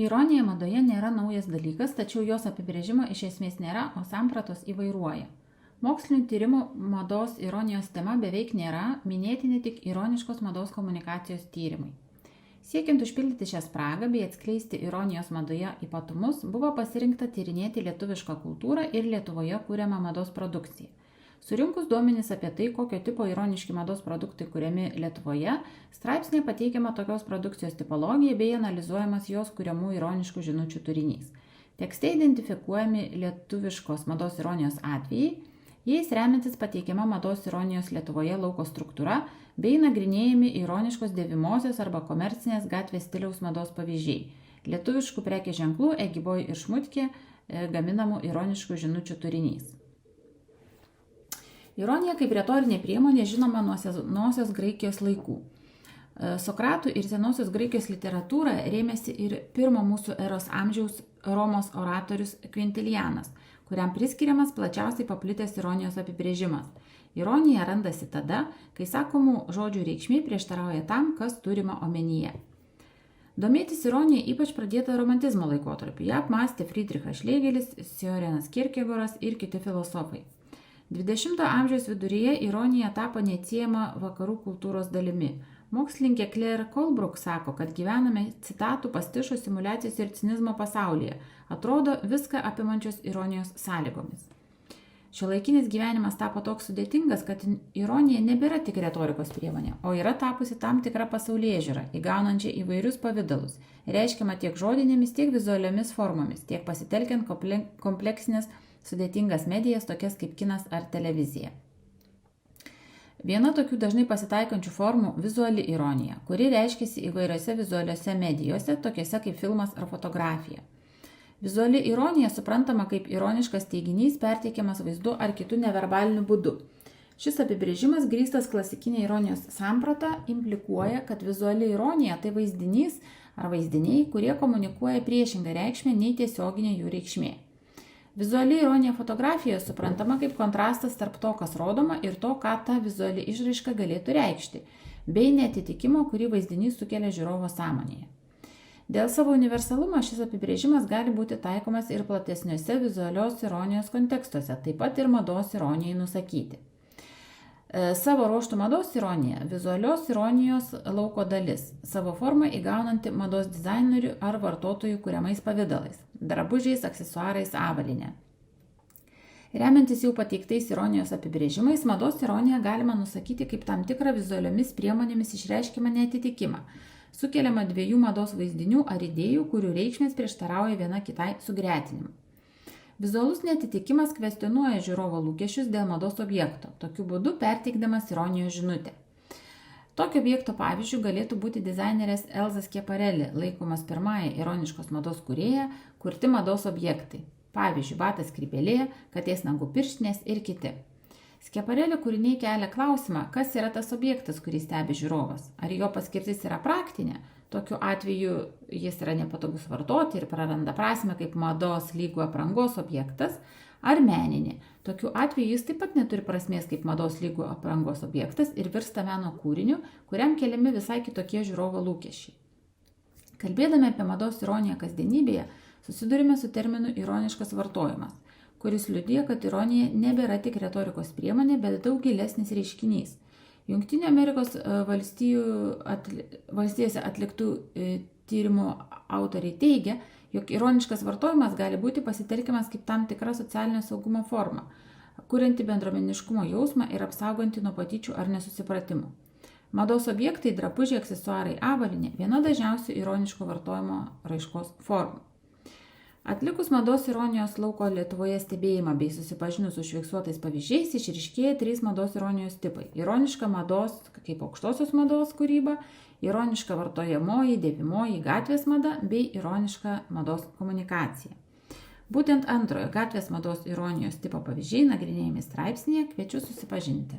Ironija madoje nėra naujas dalykas, tačiau jos apibrėžimo iš esmės nėra, o sampratos įvairuoja. Mokslinių tyrimų mados ironijos tema beveik nėra, minėtini tik ironiškos mados komunikacijos tyrimai. Siekiant užpildyti šią spragą bei atskleisti ironijos madoje ypatumus, buvo pasirinkta tyrinėti lietuvišką kultūrą ir Lietuvoje kuriamą mados produkciją. Surinkus duomenis apie tai, kokio tipo ironiški mados produktai kuriami Lietuvoje, straipsnėje pateikiama tokios produkcijos tipologija bei analizuojamas jos kuriamų ironiškų žinučių turinys. Tekste identifikuojami lietuviškos mados ironijos atvejai, jais remiantis pateikiama mados ironijos Lietuvoje lauko struktūra bei nagrinėjami ironiškos dėvimosios arba komercinės gatvės stiliaus mados pavyzdžiai, lietuviškų prekės ženklų Egiboj ir Šmutkė gaminamų ironiškų žinučių turinys. Ironija kaip retorinė priemonė žinoma nuo senosios Graikijos laikų. Sokratų ir senosios Graikijos literatūra rėmėsi ir pirmo mūsų eros amžiaus Romos oratorius Kvintilianas, kuriam priskiriamas plačiausiai paplitęs ironijos apibrėžimas. Ironija randasi tada, kai sakomų žodžių reikšmė prieštarauja tam, kas turima omenyje. Domėtis ironija ypač pradėta romantizmo laikotarpiu. Ją apmąstė Friedrichas Šlėgelis, Siorenas Kierkegoras ir kiti filosofai. 20 amžiaus viduryje ironija tapo neatsiejama vakarų kultūros dalimi. Mokslininkė Claire Colebrook sako, kad gyvename citatų, pastišų, simuliacijos ir cinizmo pasaulyje, atrodo viską apimančios ironijos sąlygomis. Šiuolaikinis gyvenimas tapo toks sudėtingas, kad ironija nebėra tik retorikos priemonė, o yra tapusi tam tikra pasaulėžiūra, įgaunančia įvairius pavidalus, reiškiama tiek žodinėmis, tiek vizualiomis formomis, tiek pasitelkiant kompleksinės sudėtingas medijas, tokias kaip kinas ar televizija. Viena tokių dažnai pasitaikančių formų – vizuali ironija, kuri reiškiasi įvairiose vizualiose medijose, tokiose kaip filmas ar fotografija. Vizuali ironija suprantama kaip ironiškas teiginys perteikiamas vaizdu ar kitų neverbaliniu būdu. Šis apibrėžimas grįstas klasikinė ironijos samprata implikuoja, kad vizuali ironija tai vaizdinys ar vaizdiniai, kurie komunikuoja priešingą reikšmę nei tiesioginė jų reikšmė. Vizuali ironija fotografijoje suprantama kaip kontrastas tarp to, kas rodoma ir to, ką ta vizuali išraiška galėtų reikšti, bei neatitikimo, kurį vaizdinys sukelia žiūrovo sąmonėje. Dėl savo universalumo šis apibrėžimas gali būti taikomas ir platesniuose vizualios ironijos kontekstuose, taip pat ir mados ironijai nusakyti. Savo ruožtų mados ironija – vizualios ironijos lauko dalis, savo formą įgaunanti mados dizainerių ar vartotojų kuriamais pavidalais – drabužiais, aksesuarais, avalyne. Remiantis jau pateiktais ironijos apibrėžimais, mados ironiją galima nusakyti kaip tam tikrą vizualiomis priemonėmis išreiškiamą neatitikimą, sukeliamą dviejų mados vaizdinių ar idėjų, kurių reikšmės prieštarauja viena kitai sugretinimu. Vizualus neatitikimas kvestionuoja žiūrovo lūkesčius dėl mados objekto, tokiu būdu perteikdamas ironijos žinutę. Tokio objekto pavyzdžių galėtų būti dizainerės Elza Schiaparelli, laikomas pirmąja ironiškos mados kūrėja, kurti mados objektai. Pavyzdžiui, batas skrybėlė, katės nagų pirštinės ir kiti. Schiaparelli kūriniai kelia klausimą, kas yra tas objektas, kurį stebi žiūrovas. Ar jo paskirtis yra praktinė? Tokiu atveju jis yra nepatogus vartoti ir praranda prasmę kaip mados lygų aprangos objektas, ar meninė. Tokiu atveju jis taip pat neturi prasmės kaip mados lygų aprangos objektas ir virsta meno kūriniu, kuriam keliami visai kitokie žiūrovo lūkesčiai. Kalbėdami apie mados ironiją kasdienybėje, susidurime su terminu ironiškas vartojimas, kuris liudija, kad ironija nebėra tik retorikos priemonė, bet daug gilesnis reiškinys. Jungtinių Amerikos valstijose atliktų tyrimų autoriai teigia, jog ironiškas vartojimas gali būti pasitelkiamas kaip tam tikra socialinio saugumo forma, kurianti bendruomeniškumo jausmą ir apsauganti nuo patyčių ar nesusipratimų. Mados objektai, drabužiai, aksesuarai, avalynė – viena dažniausių ironiško vartojimo raiškos formų. Atlikus mados ironijos lauko Lietuvoje stebėjimą bei susipažinus su užfiksuotais pavyzdžiais, išryškėja 3 mados ironijos tipai. Ironiška mados kaip aukštosios mados kūryba, ironiška vartojamoji, dėvimoji gatvės mada bei ironiška mados komunikacija. Būtent antrojo gatvės mados ironijos tipo pavyzdžiai nagrinėjami straipsnyje, kviečiu susipažinti.